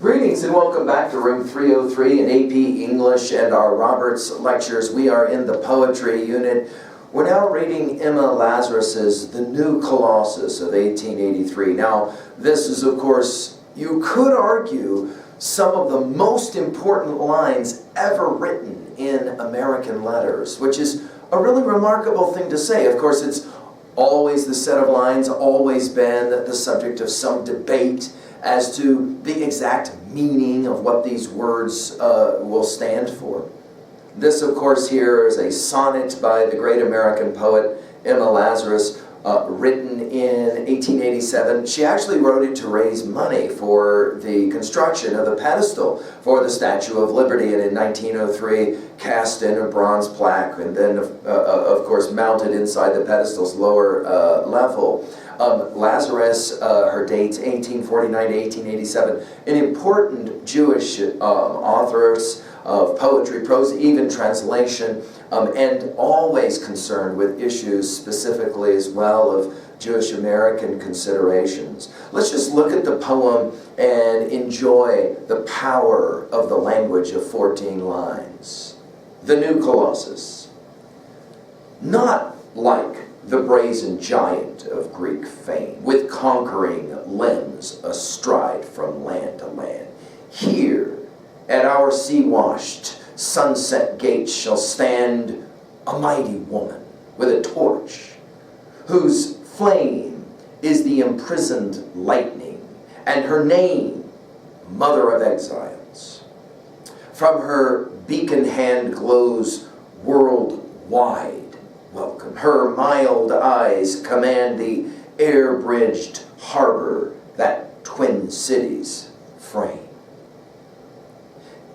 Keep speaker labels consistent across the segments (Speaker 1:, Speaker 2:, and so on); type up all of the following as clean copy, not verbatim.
Speaker 1: Greetings and welcome back to Room 303 in AP English and our Roberts Lectures. We are in the Poetry Unit. We're now reading Emma Lazarus's The New Colossus of 1883. Now, this is, of course, you could argue, some of the most important lines ever written in American letters, which is a really remarkable thing to say. Of course, it's always the set of lines, always been the subject of some debate as to the exact meaning of what these words will stand for. This, of course, here is a sonnet by the great American poet Emma Lazarus, written in 1887. She actually wrote it to raise money for the construction of the pedestal for the Statue of Liberty, and in 1903 cast in a bronze plaque and then, of course, mounted inside the pedestal's lower level. Lazarus, her dates 1849 to 1887, an important Jewish authoress of poetry, prose, even translation, and always concerned with issues specifically as well of Jewish American considerations. Let's just look at the poem and enjoy the power of the language of 14 lines. The New Colossus. Not like the brazen giant of Greek fame, with conquering limbs astride from land to land. Here, at our sea-washed sunset gates shall stand a mighty woman with a torch, whose flame is the imprisoned lightning, and her name, Mother of Exiles. From her beacon hand glows world-wide welcome. Her mild eyes command the air-bridged harbor that twin cities frame.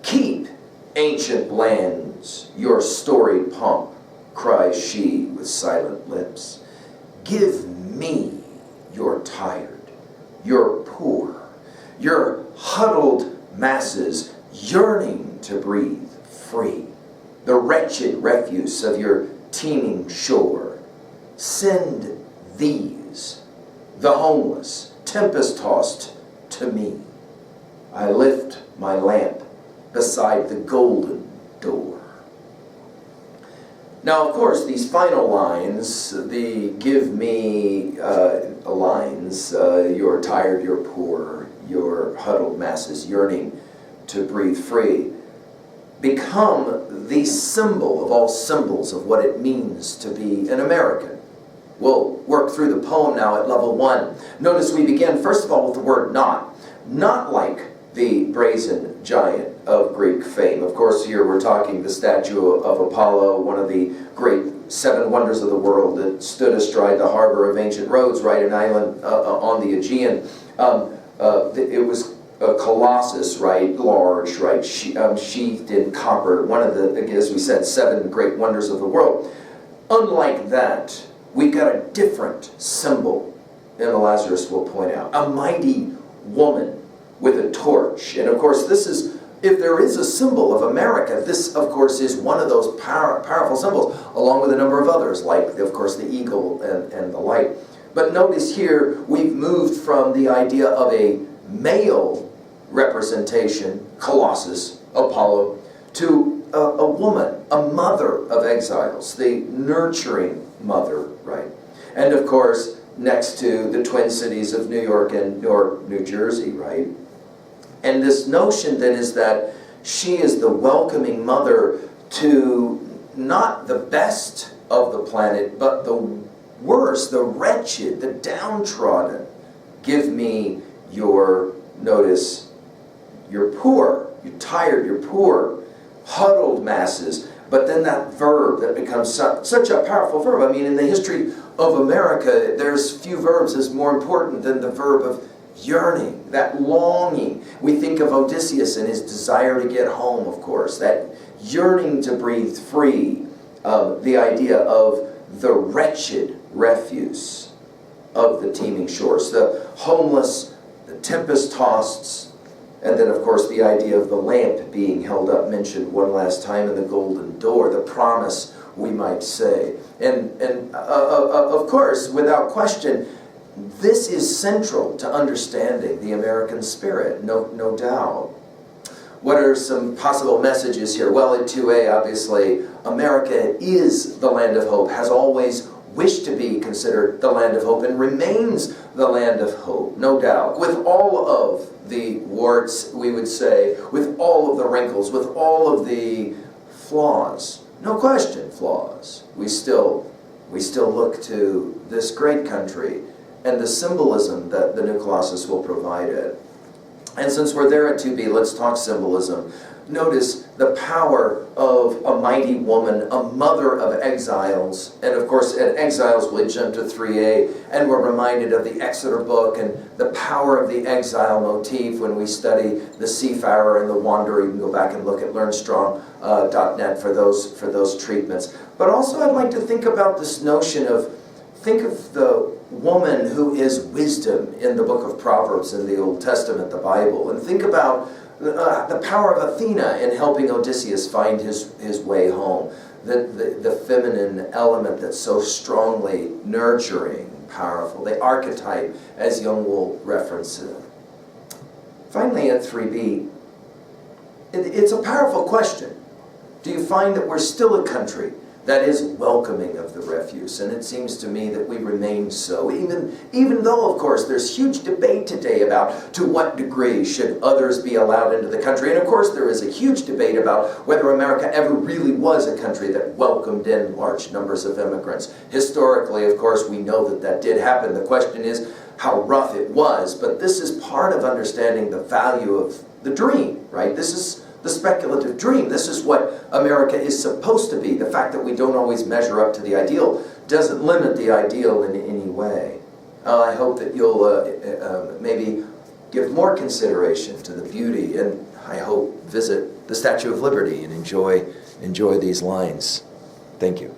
Speaker 1: Keep, ancient lands, your storied pomp, cries she with silent lips. Give me your tired, your poor, your huddled masses yearning to breathe free, the wretched refuse of your teeming shore. Send these, the homeless, tempest-tossed, to me. I lift my lamp beside the golden door. Now, of course, these final lines, the give me lines, you're tired, you're poor, your huddled masses yearning to breathe free, become the symbol of all symbols of what it means to be an American. We'll work through the poem now at level 1. Notice we begin, first of all, with the word not. Not like the brazen giant of Greek fame. Of course, here we're talking the statue of Apollo, one of the great 7 wonders of the world that stood astride the harbor of ancient Rhodes, right, an island on the Aegean. It was a Colossus, right, large, right, sheathed in copper, one of the, as we said, 7 great wonders of the world. Unlike that, we've got a different symbol, Emma Lazarus will point out, a mighty woman with a torch. And of course, this is, if there is a symbol of America, this, of course, is one of those powerful symbols, along with a number of others, like, of course, the eagle and the light. But notice here, we've moved from the idea of a male representation, Colossus, Apollo, to a woman, a mother of exiles, the nurturing mother, right? And of course, next to the twin cities of New York and New Jersey, right? And this notion then is that she is the welcoming mother to not the best of the planet, but the worst, the wretched, the downtrodden. Give me your, notice, you're poor, you're tired, you're poor, huddled masses. But then that verb that becomes such a powerful verb. I mean, in the history of America, there's few verbs as more important than the verb of yearning, that longing. We think of Odysseus and his desire to get home, of course, that yearning to breathe free, the idea of the wretched refuse of the teeming shores, the homeless, the tempest-tossed, and then, of course, the idea of the lamp being held up, mentioned one last time, in the golden door, the promise, we might say. And of course, without question, This is central to understanding the American spirit, no doubt. What are some possible messages here? Well, in 2a, obviously, America is the land of hope, has always wished to be considered the land of hope, and remains the land of hope, no doubt. With all of the warts, we would say, with all of the wrinkles, with all of the flaws, no question flaws, we still look to this great country and the symbolism that the new Colossus will provide it. And since we're there at 2b, let's talk symbolism. Notice the power of a mighty woman, a mother of exiles. And of course, at exiles, we jump to 3a, and we're reminded of the Exeter book and the power of the exile motif when we study the seafarer and the wanderer. You can go back and look at learnstrong.net for those treatments. But also, I'd like to think about this notion of, think of the woman who is wisdom in the book of Proverbs in the Old Testament, the Bible, and think about the power of Athena in helping Odysseus find his way home, the feminine element that's so strongly nurturing, powerful, the archetype, as Jung will reference it. Finally, at 3b, it's a powerful question. Do you find that we're still a country that is welcoming of the refuse? And it seems to me that we remain so, even though, of course, there's huge debate today about to what degree should others be allowed into the country. And of course, there is a huge debate about whether America ever really was a country that welcomed in large numbers of immigrants. Historically, of course, we know that that did happen. The question is how rough it was. But this is part of understanding the value of the dream, right? This is the speculative dream. This is what America is supposed to be. The fact that we don't always measure up to the ideal doesn't limit the ideal in any way. I hope that you'll maybe give more consideration to the beauty, and I hope visit the Statue of Liberty and enjoy these lines. Thank you.